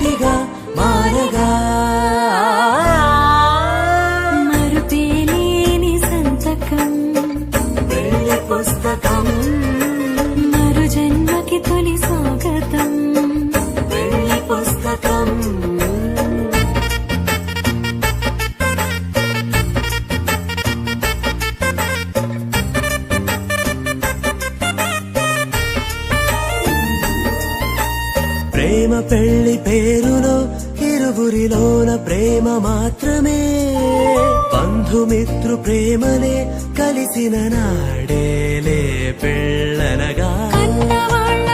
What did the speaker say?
ఒకటిగా మారగా మరుపేలేని సంతకం పెళ్లి పుస్తకం మరు జన్మకి తొలి స్వాగతం పెళ్లి పుస్తకం ప్రేమ పెళ్లి పేరులో ఇరువురిలోన ప్రేమ మాత్రమే బంధుమిత్రు ప్రేమనే కలిసిన నాడేలే పెళ్ళనగా కన్నవాళ్ళ